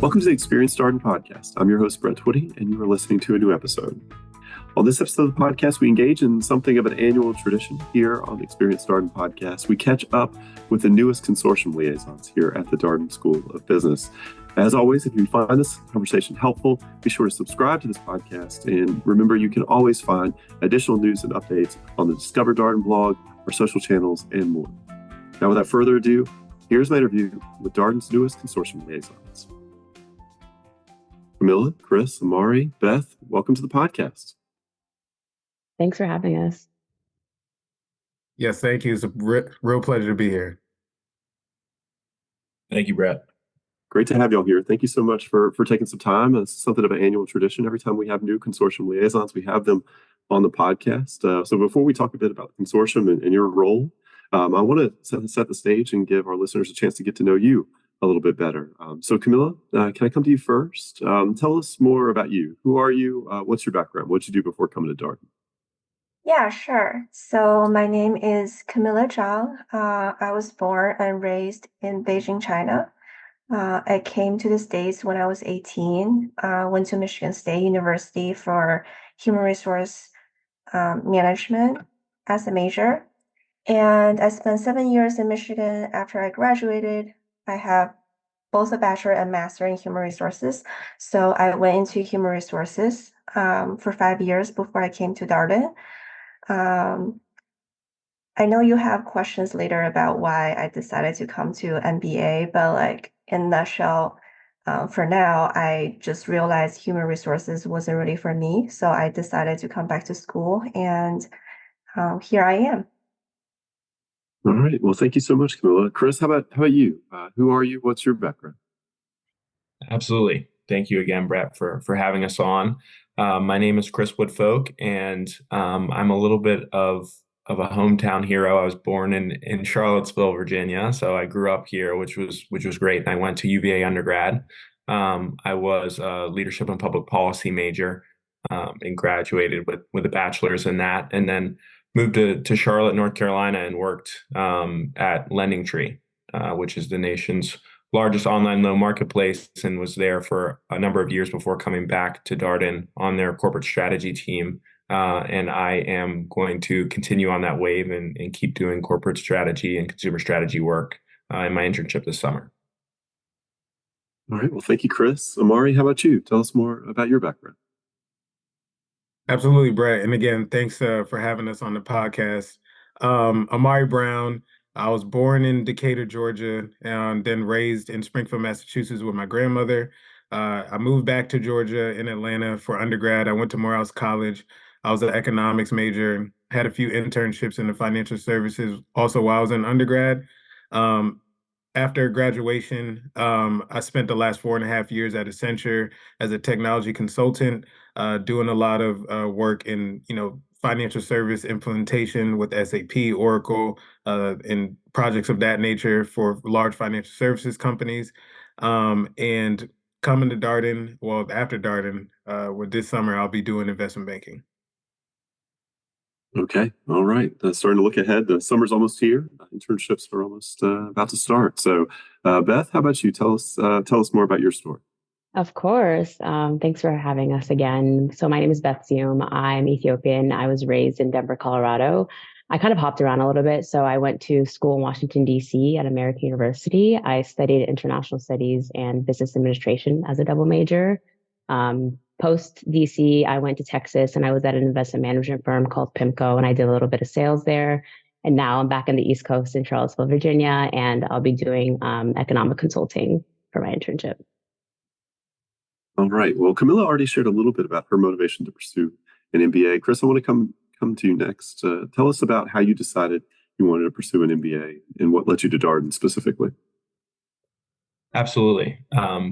Welcome to the Experience Darden podcast. I'm your host, Brett Twitty, and you are listening to a new episode. On this episode of the podcast, we engage in something of an annual tradition here on the Experience Darden podcast. We catch up with the newest consortium liaisons here at the Darden School of Business. As always, if you find this conversation helpful, be sure to subscribe to this podcast. And remember, you can always find additional news and updates on the Discover Darden blog, our social channels, and more. Now, without further ado, here's my interview with Darden's newest consortium liaisons. Camilla, Chris, Amari, Beth, welcome to the podcast. Thanks for having us. Yes, thank you. It's a real pleasure to be here. Thank you, Brett. Great to have you all here. Thank you so much for taking some time. It's something of an annual tradition. Every time we have new consortium liaisons, we have them on the podcast. So before we talk a bit about the consortium and your role, I want to set the stage and give our listeners a chance to get to know you a little bit better. So Camilla, can I come to you first? Tell us more about you. Who are you? What's your background? What did you do before coming to Darden? Yeah, sure. So my name is Camilla Zhang. I was born and raised in Beijing, China. I came to the States when I was 18, went to Michigan State University for human resource management as a major. And I spent 7 years in Michigan after I graduated. I have both a bachelor and master in human resources. So I went into human resources for 5 years before I came to Darden. I know you have questions later about why I decided to come to MBA, but in a nutshell, for now, I just realized human resources wasn't really for me. So I decided to come back to school, and here I am. All right. Well, thank you so much, Camilla. Chris, how about you? Who are you? What's your background? Absolutely. Thank you again, Brett, for having us on. My name is Chris Woodfolk, and I'm a little bit of a hometown hero. I was born in Charlottesville, Virginia, so I grew up here, which was great. And I went to UVA undergrad. I was a leadership and public policy major, and graduated with a bachelor's in that, and then moved to Charlotte, North Carolina, and worked at LendingTree, which is the nation's largest online loan marketplace, and was there for a number of years before coming back to Darden on their corporate strategy team. And I am going to continue on that wave and keep doing corporate strategy and consumer strategy work in my internship this summer. All right. Well, thank you, Chris. Amari, how about you? Tell us more about your background. Absolutely, Brett. And again, thanks for having us on the podcast. Amari Brown. I was born in Decatur, Georgia, and then raised in Springfield, Massachusetts with my grandmother. I moved back to Georgia in Atlanta for undergrad. I went to Morehouse College. I was an economics major, had a few internships in the financial services also while I was in undergrad. After graduation, I spent the last 4.5 years at Accenture as a technology consultant, doing a lot of work in, financial service implementation with SAP, Oracle, and projects of that nature for large financial services companies. And coming to Darden, well, after Darden, with this summer, I'll be doing investment banking. Okay. All right. Starting to look ahead. The summer's almost here. Internships are almost about to start. So, Beth, how about you? Tell us more about your story. Of course. Thanks for having us again. So my name is Beth Zoom. I'm Ethiopian. I was raised in Denver, Colorado. I kind of hopped around a little bit. So I went to school in Washington, D.C. at American University. I studied international studies and business administration as a double major. Post DC, I went to Texas and I was at an investment management firm called PIMCO, and I did a little bit of sales there. And now I'm back on the East Coast in Charlottesville, Virginia, and I'll be doing economic consulting for my internship. All right. Well, Camilla already shared a little bit about her motivation to pursue an MBA. Chris, I want to come to you next. Tell us about how you decided you wanted to pursue an MBA and what led you to Darden specifically. Absolutely.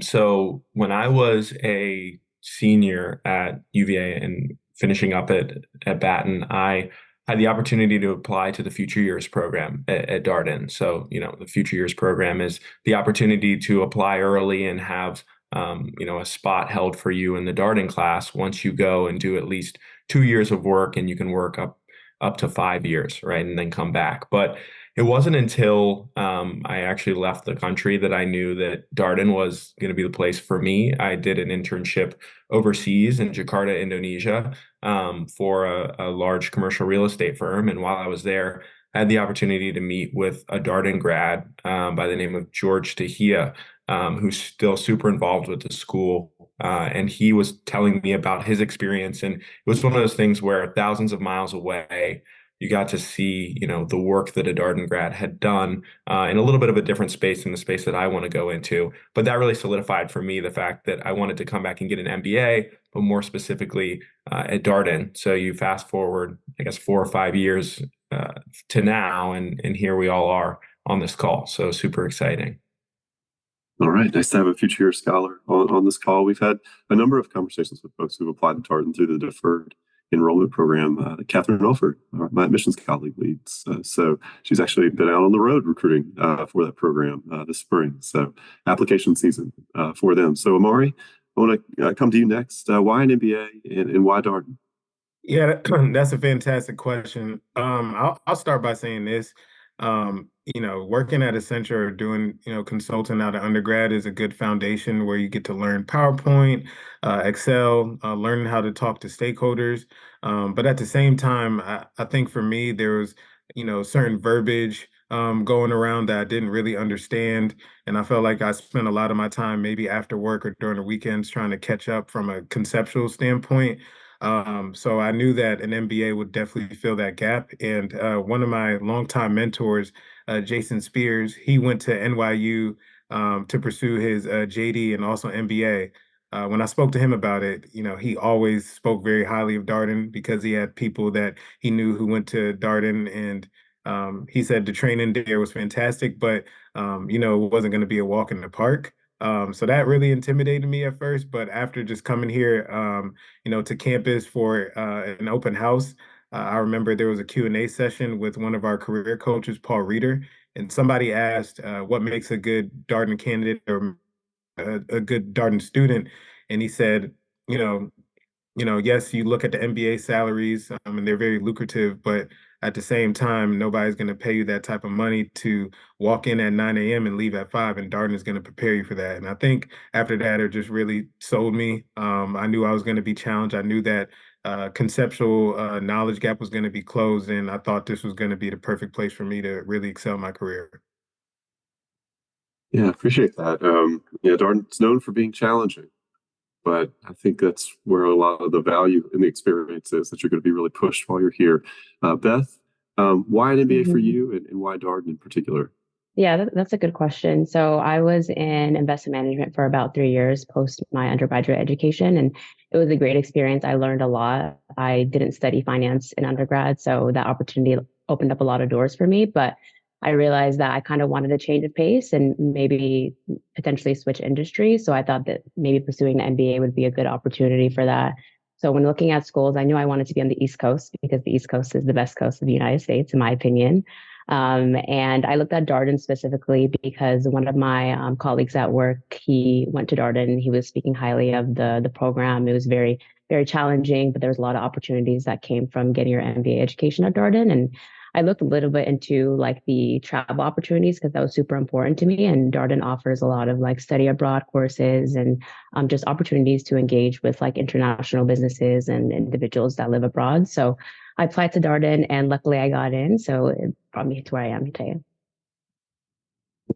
So when I was a senior at UVA and finishing up at Batten, I had the opportunity to apply to the Future Years program at Darden. So, the Future Years program is the opportunity to apply early and have, a spot held for you in the Darden class once you go and do at least 2 years of work, and you can work up up to 5 years, right? And then come back. But it wasn't until I actually left the country that I knew that Darden was going to be the place for me. I did an internship overseas in Jakarta, Indonesia, for a large commercial real estate firm. And while I was there, I had the opportunity to meet with a Darden grad by the name of George Tahia, who's still super involved with the school. And he was telling me about his experience. And it was one of those things where thousands of miles away, you got to see, the work that a Darden grad had done in a little bit of a different space than the space that I want to go into. But that really solidified for me the fact that I wanted to come back and get an MBA, but more specifically at Darden. So you fast forward, I guess, 4 or 5 years to now, and here we all are on this call. So super exciting. All right. Nice to have a future year scholar on this call. We've had a number of conversations with folks who've applied to Darden through the deferred enrollment program. Catherine Alford, my admissions colleague, leads. So she's actually been out on the road recruiting for that program this spring. So application season for them. So Amari, I want to come to you next. Why an MBA and why Darden? Yeah, that's a fantastic question. I'll start by saying this. Working at Accenture or doing, consulting out of undergrad is a good foundation where you get to learn PowerPoint, Excel, learning how to talk to stakeholders. But at the same time, I think for me, there was, certain verbiage going around that I didn't really understand. And I felt like I spent a lot of my time maybe after work or during the weekends trying to catch up from a conceptual standpoint. So I knew that an MBA would definitely fill that gap. And one of my longtime mentors, Jason Spears, he went to NYU to pursue his JD and also MBA. When I spoke to him about it, he always spoke very highly of Darden because he had people that he knew who went to Darden, and he said the training there was fantastic, but it wasn't going to be a walk in the park. So that really intimidated me at first, but after just coming here, to campus for an open house, I remember there was a Q&A session with one of our career coaches, Paul Reeder, and somebody asked what makes a good Darden candidate or a good Darden student, and he said, you know, yes, you look at the MBA salaries, and they're very lucrative, but at the same time, nobody's going to pay you that type of money to walk in at 9 a.m. and leave at 5, and Darden is going to prepare you for that. And I think after that, it just really sold me. I knew I was going to be challenged. I knew that conceptual knowledge gap was going to be closed, and I thought this was going to be the perfect place for me to really excel my career. Yeah, I appreciate that. Darden's known for being challenging, but I think that's where a lot of the value in the experience is, that you're going to be really pushed while you're here. Beth, why an MBA for you, and why Darden in particular? Yeah, that's a good question. So I was in investment management for about 3 years post my undergraduate education, and it was a great experience. I learned a lot. I didn't study finance in undergrad, so that opportunity opened up a lot of doors for me. But I realized that I kind of wanted a change of pace and maybe potentially switch industry. So I thought that maybe pursuing an MBA would be a good opportunity for that. So when looking at schools, I knew I wanted to be on the East Coast because the East Coast is the best coast of the United States, in my opinion. And I looked at Darden specifically because one of my colleagues at work, he went to Darden. He was speaking highly of the program. It was very, very challenging, but there was a lot of opportunities that came from getting your MBA education at Darden. And I looked a little bit into like the travel opportunities because that was super important to me. And Darden offers a lot of like study abroad courses and just opportunities to engage with like international businesses and individuals that live abroad. So I applied to Darden and luckily I got in. So it brought me to where I am today.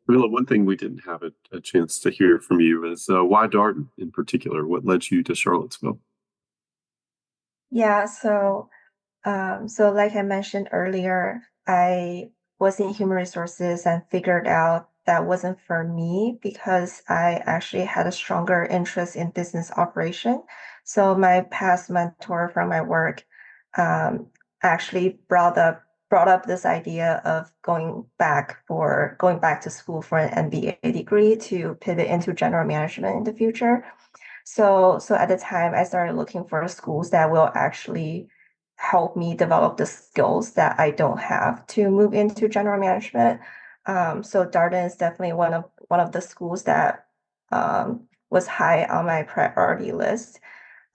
Camilla, one thing we didn't have a chance to hear from you is why Darden in particular? What led you to Charlottesville? Yeah, so like I mentioned earlier, I was in human resources and figured out that wasn't for me because I actually had a stronger interest in business operation. So my past mentor from my work actually brought up this idea of going back to school for an MBA degree to pivot into general management in the future. So at the time, I started looking for schools that will actually help me develop the skills that I don't have to move into general management. So Darden is definitely one of the schools that was high on my priority list.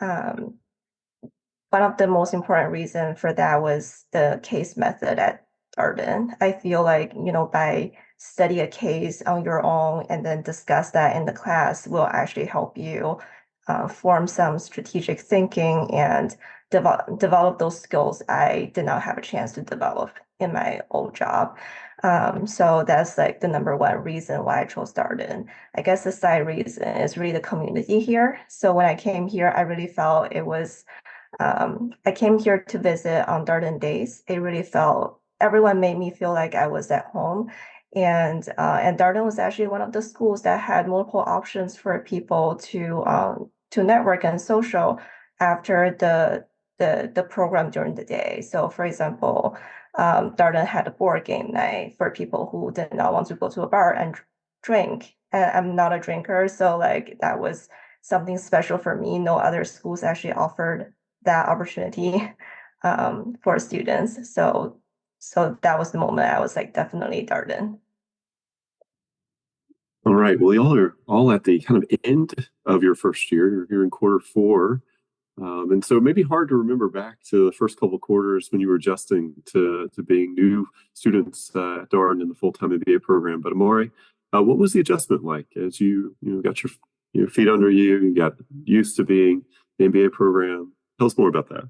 But one of the most important reasons for that was the case method at Darden. I feel like, by study a case on your own and then discuss that in the class will actually help you form some strategic thinking and develop those skills I did not have a chance to develop in my old job. So that's like the number one reason why I chose Darden. I guess the side reason is really the community here. So when I came here, I really felt it was, I came here to visit on Darden days. It really felt, everyone made me feel like I was at home. And Darden was actually one of the schools that had multiple options for people to network and social after the program during the day. So for example, Darden had a board game night for people who did not want to go to a bar and drink. And I'm not a drinker, so like that was something special for me. No other schools actually offered that opportunity for students. So that was the moment I was like, definitely Darden. All right. Well, y'all are all at the kind of end of your first year. You're here in quarter four. And so it may be hard to remember back to the first couple of quarters when you were adjusting to being new students at Darden in the full-time MBA program. But Amari, what was the adjustment like as you got your feet under you got used to being the MBA program? Tell us more about that.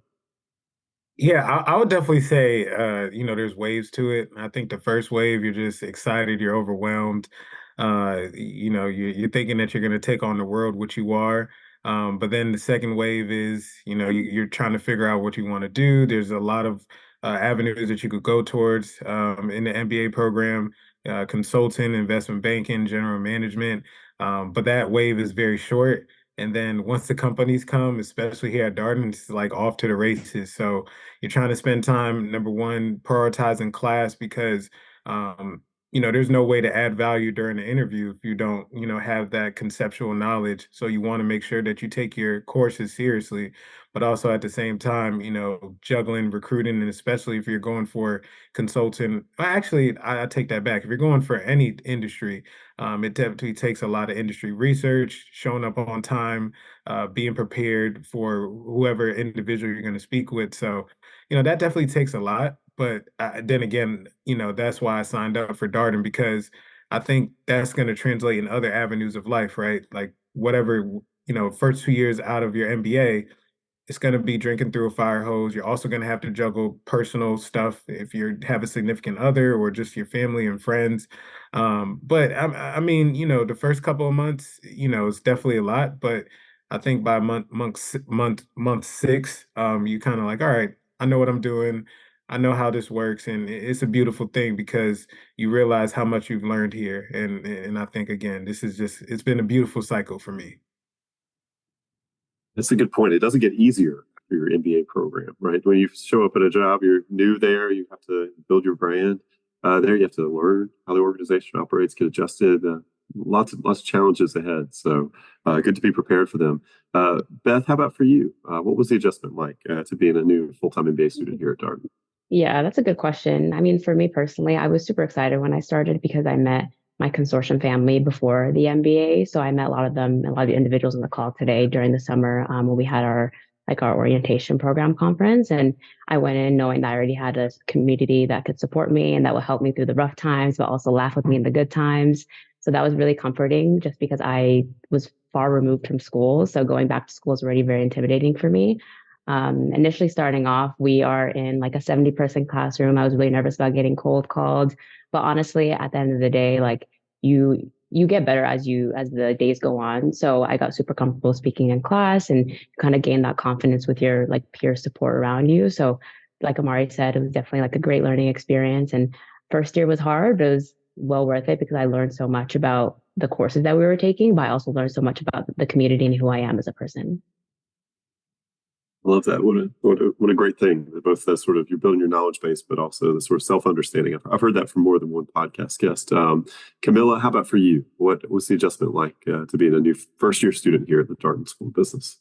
Yeah, I would definitely say, there's waves to it. I think the first wave, you're just excited, you're overwhelmed. You're thinking that you're going to take on the world, which you are. But then the second wave is, you're trying to figure out what you want to do. There's a lot of avenues that you could go towards in the MBA program, consulting, investment banking, general management. But that wave is very short. And then once the companies come, especially here at Darden, it's like off to the races. So you're trying to spend time, number one, prioritizing class because there's no way to add value during the interview if you don't, have that conceptual knowledge. So you want to make sure that you take your courses seriously, but also at the same time, juggling recruiting, and especially if you're going for consulting. Actually, I take that back. If you're going for any industry, it definitely takes a lot of industry research, showing up on time, being prepared for whoever individual you're going to speak with. So, that definitely takes a lot. But then again, that's why I signed up for Darden because I think that's going to translate in other avenues of life, right? Like whatever, first 2 years out of your MBA, it's going to be drinking through a fire hose. You're also going to have to juggle personal stuff if you have a significant other or just your family and friends. But I mean, the first couple of months, it's definitely a lot. But I think by month six, you kind of like, all right, I know what I'm doing. I know how this works, and it's a beautiful thing because you realize how much you've learned here. And I think again, it's been a beautiful cycle for me. That's a good point. It doesn't get easier for your MBA program, right? When you show up at a job, you're new there, you have to build your brand. There, you have to learn how the organization operates, get adjusted. Lots of challenges ahead. So good to be prepared for them. Beth, how about for you? What was the adjustment like to being a new full-time MBA student here at Darden? Yeah, that's a good question. I mean, for me personally, I was super excited when I started because I met my consortium family before the MBA. So I met a lot of them, a lot of the individuals on the call today during the summer when we had our orientation program conference. And I went in knowing that I already had a community that could support me and that would help me through the rough times, but also laugh with me in the good times. So that was really comforting just because I was far removed from school. So going back to school is already very intimidating for me. Initially starting off, we are in like a 70-person classroom. I was really nervous about getting cold called, but honestly, at the end of the day, like you get better as the days go on. So I got super comfortable speaking in class and kind of gain that confidence with your like peer support around you. So like Amari said, it was definitely like a great learning experience. And first year was hard, but it was well worth it because I learned so much about the courses that we were taking, but I also learned so much about the community and who I am as a person. I love that. What a great thing. Both the sort of you're building your knowledge base, but also the sort of self-understanding. I've heard that from more than one podcast guest. Camilla, how about for you? What was the adjustment like to being a new first-year student here at the Darden School of Business?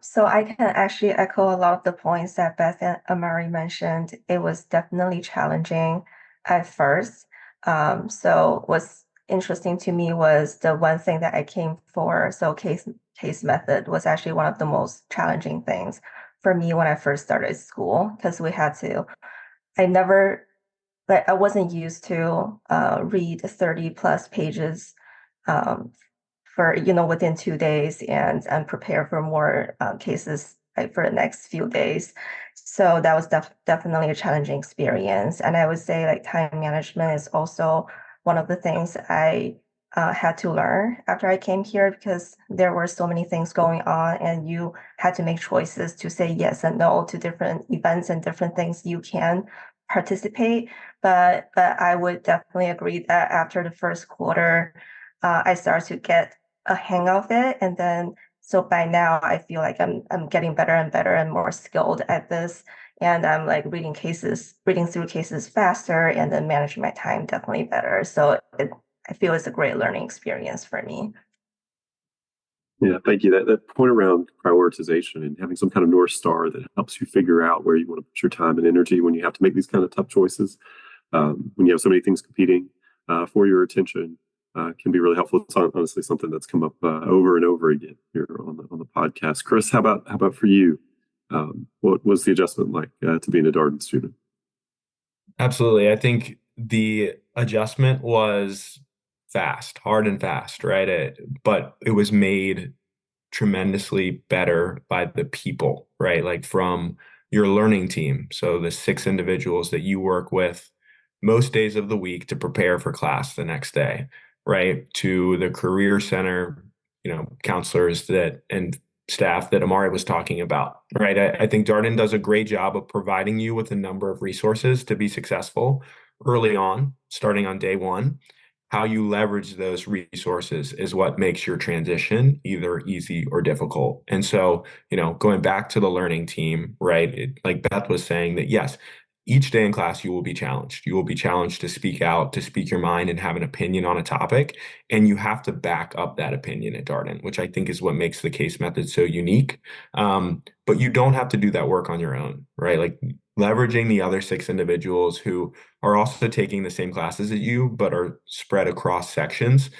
So I can actually echo a lot of the points that Beth and Amari mentioned. It was definitely challenging at first. So was interesting to me was the one thing that I came for. So case method was actually one of the most challenging things for me when I first started school, because I never, like, I wasn't used to read 30 plus pages um, for, within 2 days and prepare for more cases like for the next few days. So that was definitely a challenging experience. And I would say like time management is also one of the things I had to learn after I came here, because there were so many things going on and you had to make choices to say yes and no to different events and different things you can participate. But I would definitely agree that after the first quarter, I started to get a hang of it. And then, so by now I feel like I'm getting better and better and more skilled at this. And I'm like reading through cases faster, and then managing my time definitely better. So I feel it's a great learning experience for me. Yeah, thank you. That point around prioritization and having some kind of North Star that helps you figure out where you want to put your time and energy when you have to make these kind of tough choices, when you have so many things competing for your attention, can be really helpful. It's honestly something that's come up over and over again here on the podcast. Chris, how about for you? What was the adjustment like to being a Darden student? Absolutely. I think the adjustment was hard and fast, right? But it was made tremendously better by the people, right? Like from your learning team. So the 6 individuals that you work with most days of the week to prepare for class the next day, right? To the career center, counselors and staff that Amari was talking about, right? I think Darden does a great job of providing you with a number of resources to be successful early on, starting on day one. How you leverage those resources is what makes your transition either easy or difficult. And so, going back to the learning team, right? Like Beth was saying, that yes, each day in class, you will be challenged. You will be challenged to speak out, to speak your mind and have an opinion on a topic. And you have to back up that opinion at Darden, which I think is what makes the case method so unique. But you don't have to do that work on your own, right? Like leveraging the other 6 individuals who are also taking the same classes as you, but are spread across sections,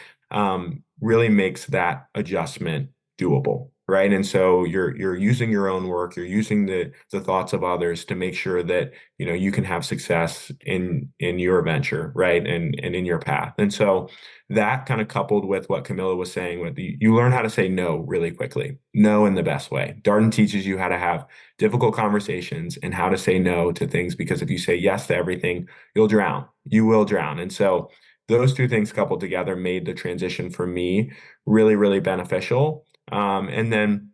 really makes that adjustment doable, right? And so you're using your own work, you're using the thoughts of others to make sure that you can have success in your venture, right? And in your path. And so that kind of coupled with what Camilla was saying, with you learn how to say no really quickly, no in the best way. Darden teaches you how to have difficult conversations and how to say no to things, because if you say yes to everything, you'll drown. You will drown. And so those two things coupled together made the transition for me really, really beneficial. And then,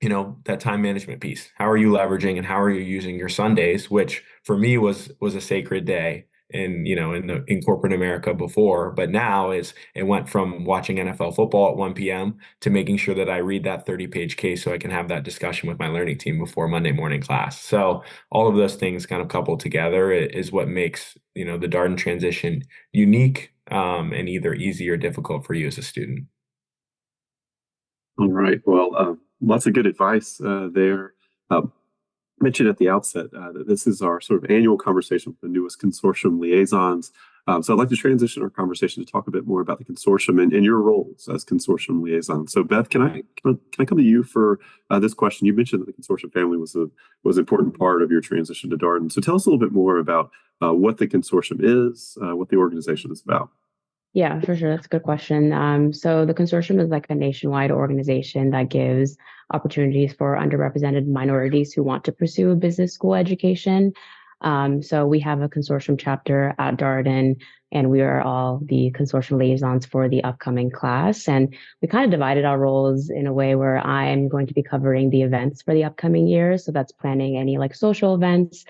that time management piece. How are you leveraging and how are you using your Sundays, which for me was a sacred day in corporate America before, but now it went from watching NFL football at 1 p.m. to making sure that I read that 30-page case so I can have that discussion with my learning team before Monday morning class. So all of those things kind of coupled together is what makes the Darden transition unique, and either easy or difficult for you as a student. All right. Well, lots of good advice there. Mentioned at the outset that this is our sort of annual conversation with the newest consortium liaisons. So I'd like to transition our conversation to talk a bit more about the consortium and your roles as consortium liaison. So Beth, can I come to you for this question? You mentioned that the consortium family was an important part of your transition to Darden. So tell us a little bit more about what the consortium is, what the organization is about. Yeah, for sure. That's a good question. So the consortium is like a nationwide organization that gives opportunities for underrepresented minorities who want to pursue a business school education. So we have a consortium chapter at Darden, and we are all the consortium liaisons for the upcoming class. And we kind of divided our roles in a way where I'm going to be covering the events for the upcoming year. So that's planning any like social events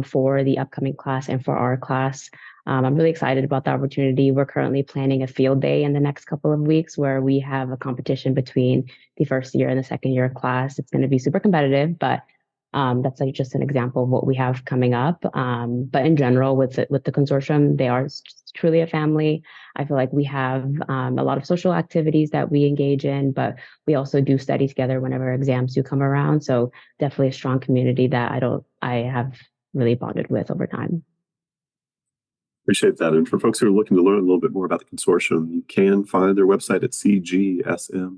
for the upcoming class and for our class. I'm really excited about the opportunity. We're currently planning a field day in the next couple of weeks where we have a competition between the first year and the second year class. It's going to be super competitive, but that's like just an example of what we have coming up. But in general, with the consortium, they are truly a family. I feel like we have a lot of social activities that we engage in, but we also do study together whenever exams do come around. So definitely a strong community that I have really bonded with over time. Appreciate that. And for folks who are looking to learn a little bit more about the consortium, you can find their website at cgsm.org.org.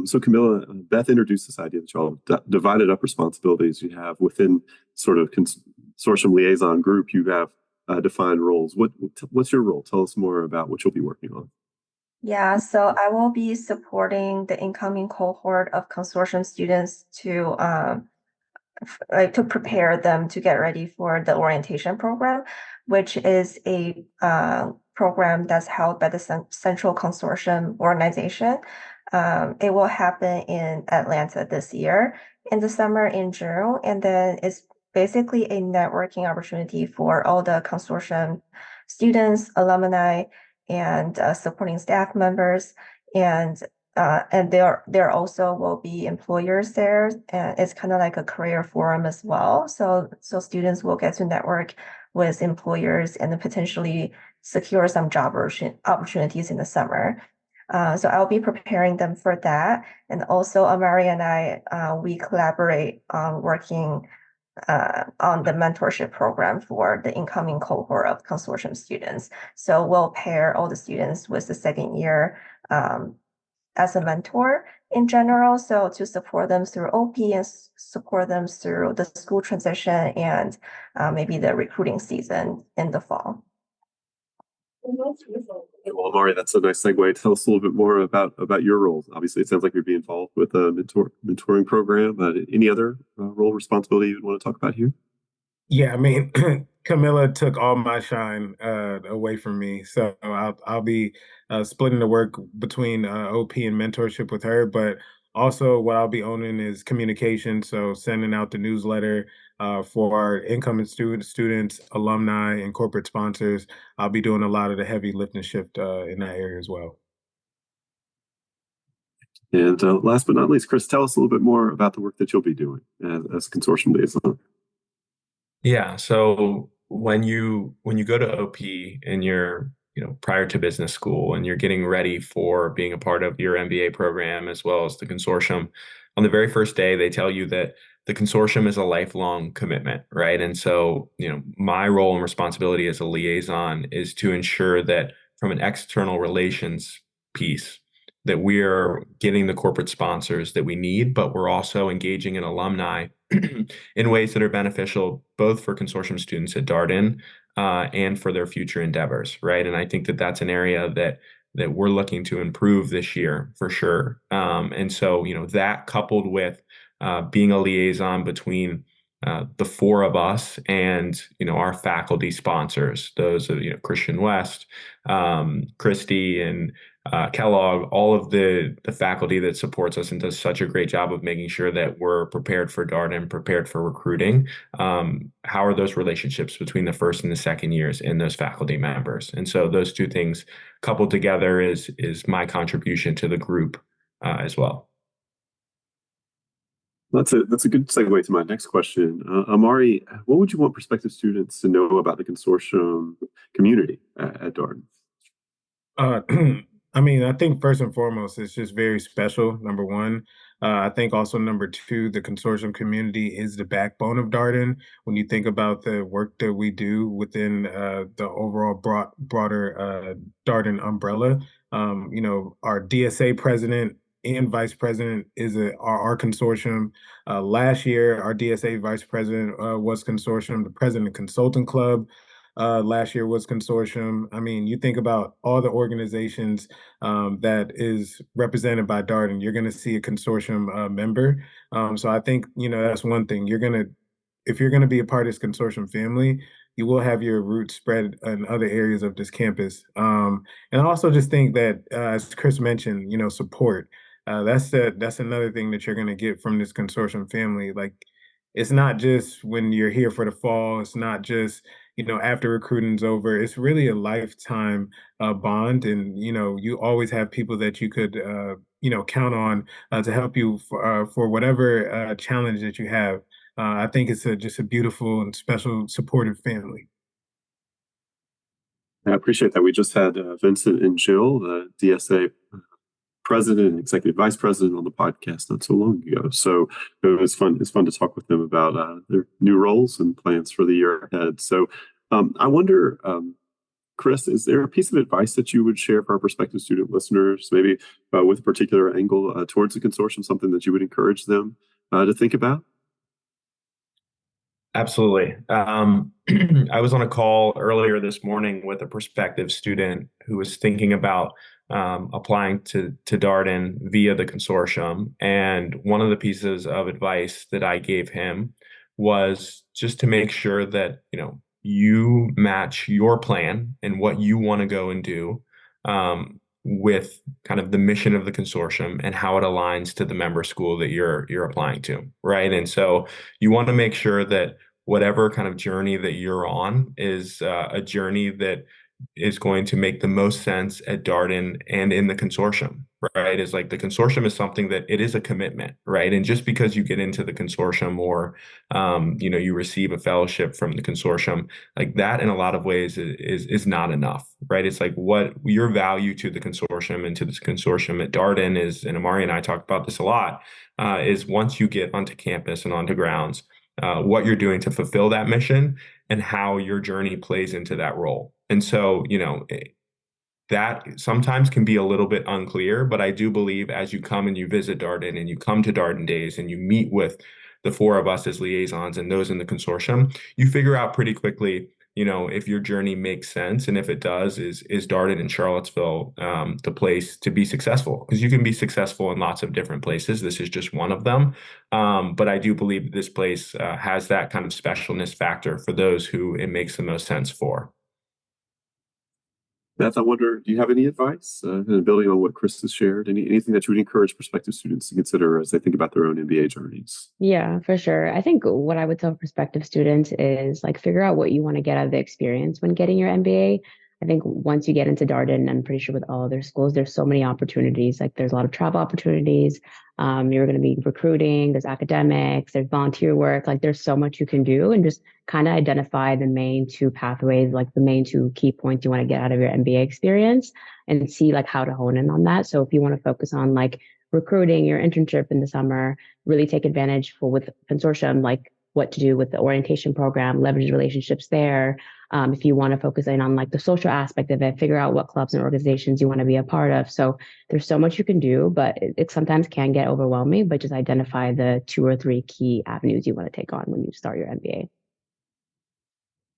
So Camilla, Beth introduced this idea that you all have divided up responsibilities. You have within sort of consortium liaison group, you have defined roles. What's your role? Tell us more about what you'll be working on. Yeah, so I will be supporting the incoming cohort of consortium students to prepare them to get ready for the orientation program, which is a program that's held by the Central Consortium organization. It will happen in Atlanta this year in the summer in June, and then it's basically a networking opportunity for all the consortium students, alumni, and supporting staff members, and there also will be employers there, and it's kind of like a career forum as well. So students will get to network with employers and then potentially secure some job opportunities in the summer. So I'll be preparing them for that. And also Amari and I, we collaborate on working on the mentorship program for the incoming cohort of consortium students. So we'll pair all the students with the second year as a mentor in general, so to support them through OP and support them through the school transition and maybe the recruiting season in the fall. Well, Amari, that's a nice segue. Tell us a little bit more about your roles. Obviously, it sounds like you're being involved with a mentoring program. Any other role responsibility you'd want to talk about here? Yeah, I mean, Camilla took all my shine away from me, so I'll be splitting the work between OP and mentorship with her. But also, what I'll be owning is communication, so sending out the newsletter for our incoming students, alumni, and corporate sponsors. I'll be doing a lot of the heavy lift and shift in that area as well. And last but not least, Chris, tell us a little bit more about the work that you'll be doing as a consortium liaison. Yeah. So when you go to OP and you're, prior to business school and you're getting ready for being a part of your MBA program as well as the consortium, on the very first day, they tell you that the consortium is a lifelong commitment, right? And so, my role and responsibility as a liaison is to ensure that from an external relations piece, that we're getting the corporate sponsors that we need, but we're also engaging in alumni in ways that are beneficial both for consortium students at Darden and for their future endeavors, right? And I think that that's an area that we're looking to improve this year for sure. And so, that coupled with being a liaison between the four of us and our faculty sponsors, those are Christian West, Christy, and Kellogg, all of the faculty that supports us and does such a great job of making sure that we're prepared for Darden, prepared for recruiting. How are those relationships between the first and the second years and those faculty members? And so those two things coupled together is my contribution to the group as well. That's a good segue to my next question. Amari, what would you want prospective students to know about the consortium community at Darden? I mean, I think first and foremost, it's just very special, number one. I think also number two, the consortium community is the backbone of Darden. When you think about the work that we do within the overall broader Darden umbrella, our DSA president and vice president is our consortium. Last year, our DSA vice president was consortium. The president consultant club last year was consortium. I mean, you think about all the organizations that is represented by Darden, you're going to see a consortium member. So I think, that's one thing. If you're going to be a part of this consortium family, you will have your roots spread in other areas of this campus. And I also just think that, as Chris mentioned, support. That's another thing that you're going to get from this consortium family. Like, it's not just when you're here for the fall. It's not just after recruiting's over. It's really a lifetime bond, and you always have people that you could count on to help you for whatever challenge that you have. I think it's just a beautiful and special supportive family. I appreciate that. We just had Vincent and Jill, the DSA president and executive vice president, on the podcast not so long ago. So it was fun. It's fun to talk with them about their new roles and plans for the year ahead. So I wonder, Chris, is there a piece of advice that you would share for our prospective student listeners, maybe with a particular angle towards the consortium, something that you would encourage them to think about? Absolutely. I was on a call earlier this morning with a prospective student who was thinking about applying to Darden via the consortium. And one of the pieces of advice that I gave him was just to make sure that, you match your plan and what you want to go and do with kind of the mission of the consortium and how it aligns to the member school that you're applying to, right? And so you want to make sure that whatever kind of journey that you're on is a journey that is going to make the most sense at Darden and in the consortium, right? Is like the consortium is something that it is a commitment, right? And just because you get into the consortium or, you receive a fellowship from the consortium, like that in a lot of ways is not enough, right? It's like what your value to the consortium and to this consortium at Darden is, and Amari and I talk about this a lot, is once you get onto campus and onto grounds, what you're doing to fulfill that mission and how your journey plays into that role. And so, that sometimes can be a little bit unclear, but I do believe as you come and you visit Darden and you come to Darden Days and you meet with the four of us as liaisons and those in the consortium, you figure out pretty quickly, if your journey makes sense. And if it does, is Darden in Charlottesville the place to be successful? Because you can be successful in lots of different places. This is just one of them. But I do believe that this place has that kind of specialness factor for those who it makes the most sense for. Beth, I wonder, do you have any advice, building on what Chris has shared, anything that you would encourage prospective students to consider as they think about their own MBA journeys? Yeah, for sure. I think what I would tell prospective students is like figure out what you want to get out of the experience when getting your MBA. I think once you get into Darden, I'm pretty sure with all other schools, there's so many opportunities. Like there's a lot of travel opportunities. You're going to be recruiting, there's academics, there's volunteer work. Like there's so much you can do, and just kind of identify the main two pathways, like the main two key points you want to get out of your MBA experience and see like how to hone in on that. So if you want to focus on like recruiting, your internship in the summer, really take advantage with consortium, like what to do with the orientation program, leverage relationships there. If you want to focus in on like the social aspect of it, figure out what clubs and organizations you want to be a part of. So there's so much you can do, but it sometimes can get overwhelming, but just identify the 2 or 3 key avenues you want to take on when you start your MBA.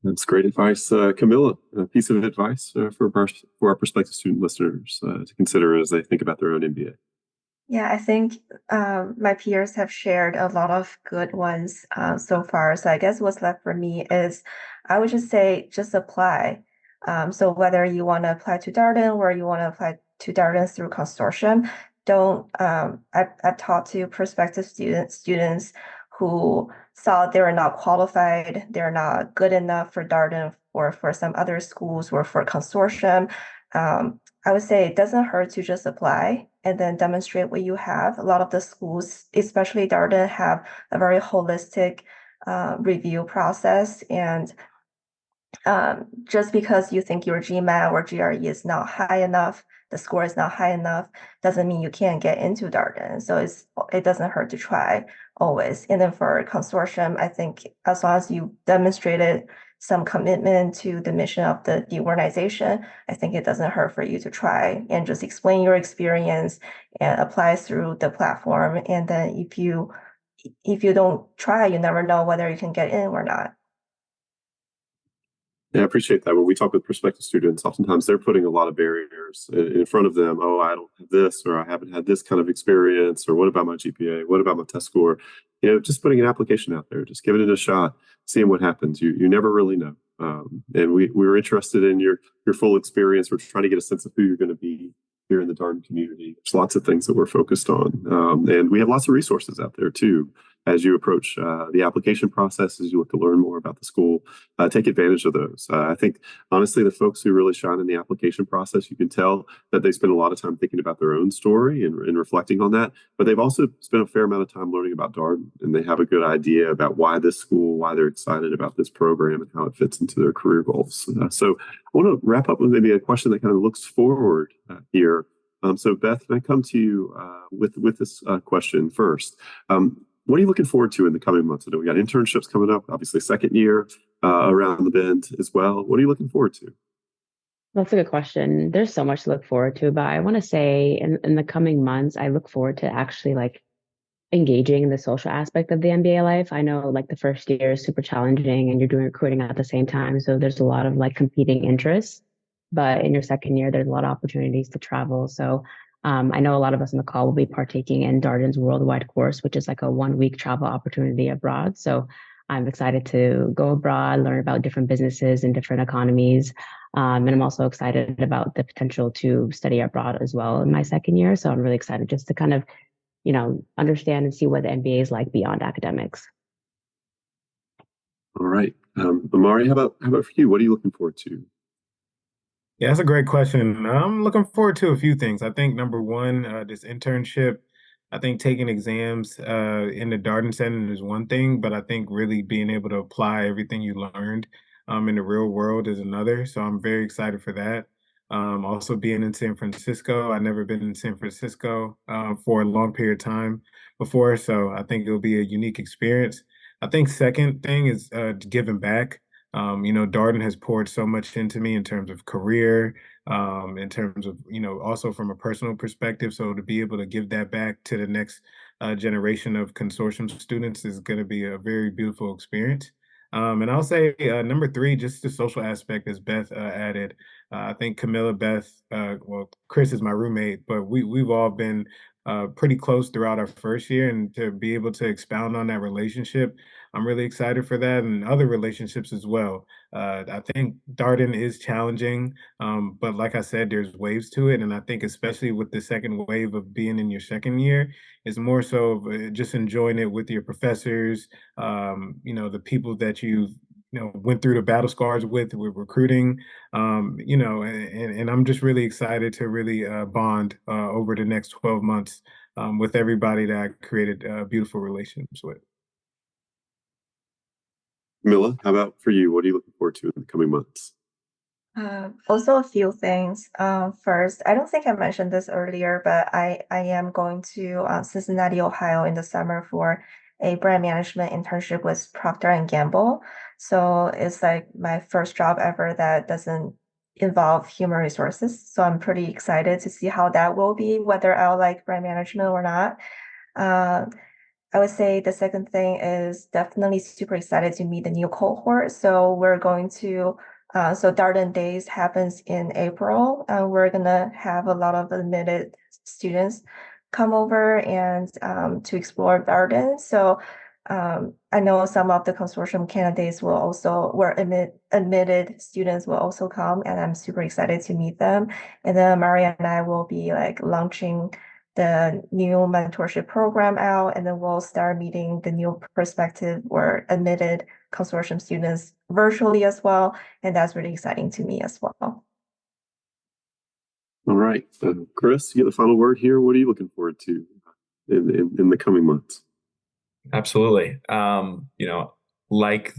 That's great advice. Camilla, a piece of advice for our prospective student listeners to consider as they think about their own MBA. Yeah, I think my peers have shared a lot of good ones so far. So I guess what's left for me is I would just say just apply. So whether you want to apply to Darden or you want to apply to Darden through Consortium, don't. I've talked to prospective students who thought they were not qualified, they're not good enough for Darden or for some other schools or for Consortium. I would say it doesn't hurt to just apply and then demonstrate what you have. A lot of the schools, especially Darden, have a very holistic review process. And just because you think your GMAT or GRE is not high enough, the score is not high enough, doesn't mean you can't get into Darden. So it doesn't hurt to try always. And then for Consortium, I think as long as you demonstrated some commitment to the mission of the organization, I think it doesn't hurt for you to try and just explain your experience and apply through the platform. And then if you don't try, you never know whether you can get in or not. Yeah, I appreciate that. When we talk with prospective students, oftentimes they're putting a lot of barriers in front of them. Oh, I don't have this, or I haven't had this kind of experience, or what about my GPA? What about my test score? Just putting an application out there, just giving it a shot, seeing what happens. You never really know. And we were interested in your full experience. We're trying to get a sense of who you're going to be here in the Darden community. There's lots of things that we're focused on. And we have lots of resources out there too. As you approach the application process, as you look to learn more about the school, take advantage of those. I think, honestly, the folks who really shine in the application process, you can tell that they spend a lot of time thinking about their own story and reflecting on that. But they've also spent a fair amount of time learning about Darden, and they have a good idea about why this school, why they're excited about this program, and how it fits into their career goals. So I want to wrap up with maybe a question that kind of looks forward here. So Beth, can I come to you with this question first? What are you looking forward to in the coming months? I know we got internships coming up, obviously second year around the bend as well. What are you looking forward to? That's a good question. There's so much to look forward to, but I want to say in the coming months, I look forward to actually like engaging in the social aspect of the MBA life. I know like the first year is super challenging and you're doing recruiting at the same time. So there's a lot of like competing interests. But in your second year, there's a lot of opportunities to travel. So I know a lot of us on the call will be partaking in Darden's worldwide course, which is like a 1 week travel opportunity abroad. So I'm excited to go abroad, learn about different businesses and different economies. And I'm also excited about the potential to study abroad as well in my second year. So I'm really excited just to kind of understand and see what the MBA is like beyond academics. All right. Amari, how about for you? What are you looking forward to? Yeah, that's a great question. I'm looking forward to a few things. I think number one, this internship, I think taking exams in the Darden setting is one thing, but I think really being able to apply everything you learned in the real world is another. So I'm very excited for that. Also being in San Francisco, I've never been in San Francisco for a long period of time before, so I think it'll be a unique experience. I think second thing is giving back. Darden has poured so much into me in terms of career, in terms of, also from a personal perspective. So to be able to give that back to the next generation of consortium students is going to be a very beautiful experience. And I'll say number three, just the social aspect, as Beth added. I think Camilla, Beth, well, Chris is my roommate, but we've all been pretty close throughout our first year, and to be able to expound on that relationship, I'm really excited for that, and other relationships as well. I think Darden is challenging, but like I said, there's waves to it, and I think especially with the second wave of being in your second year, it's more so of just enjoying it with your professors, the people that you've went through the battle scars with recruiting, and I'm just really excited to really bond over the next 12 months with everybody that I created beautiful relationships with. Camilla, how about for you? What are you looking forward to in the coming months? Also a few things. First, I don't think I mentioned this earlier, but I am going to Cincinnati, Ohio in the summer for a brand management internship with Procter and Gamble. So it's like my first job ever that doesn't involve human resources. So I'm pretty excited to see how that will be, whether I'll like brand management or not. Uh, I would say the second thing is definitely super excited to meet the new cohort. So we're going to, so Darden Days happens in April. We're gonna have a lot of admitted students come over and to explore Darden. So I know some of the consortium candidates will also, admitted students will also come, and I'm super excited to meet them. And then Amari and I will be like launching the new mentorship program out, and then we'll start meeting the new prospective or admitted consortium students virtually as well. And that's really exciting to me as well. All right. Chris, you get the final word here. What are you looking forward to in the coming months? Absolutely. Like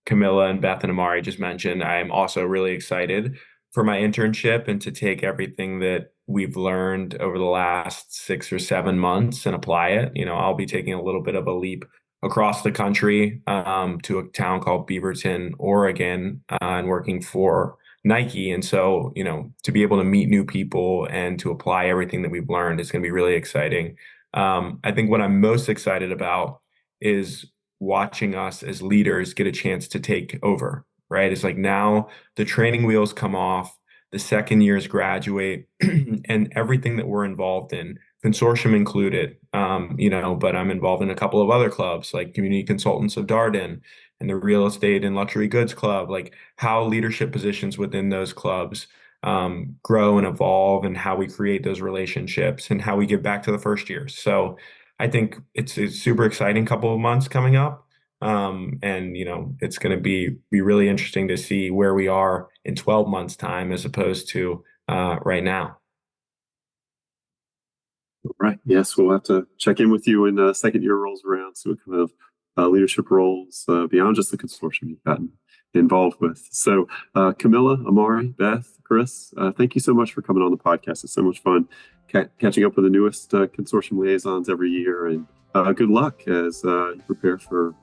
Camilla and Beth and Amari just mentioned, I'm also really excited for my internship and to take everything that we've learned over the last 6 or 7 months and apply it. I'll be taking a little bit of a leap across the country to a town called Beaverton, Oregon, and working for Nike. And so, to be able to meet new people and to apply everything that we've learned is going to be really exciting. I think what I'm most excited about is watching us as leaders get a chance to take over, right? It's like now the training wheels come off, the second years graduate, and everything that we're involved in, consortium included, but I'm involved in a couple of other clubs like Community Consultants of Darden and the Real Estate and Luxury Goods Club, like how leadership positions within those clubs grow and evolve, and how we create those relationships and how we give back to the first years. So I think it's a super exciting couple of months coming up. And it's going to be really interesting to see where we are in 12 months time as opposed to right now. Right. Yes, we'll have to check in with you when second year rolls around. So what kind of leadership roles beyond just the consortium you've gotten involved with. So Camilla, Amari, Beth, Chris, thank you so much for coming on the podcast. It's so much fun catching up with the newest consortium liaisons every year and Good luck as you prepare for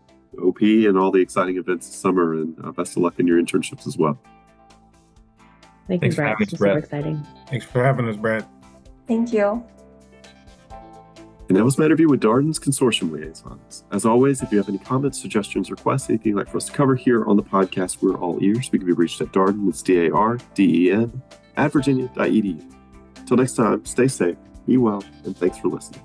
OP and all the exciting events this summer, and best of luck in your internships as well. Thank Thanks you, for Brett. having us, It's super Brett. exciting. Thanks for having us, Brett. Thank you. And that was my interview with Darden's Consortium Liaisons. As always, if you have any comments, suggestions, requests, anything you'd like for us to cover here on the podcast, we're all ears. We can be reached at Darden, it's DARDEN, @virginia.edu. Until next time, stay safe, be well, and thanks for listening.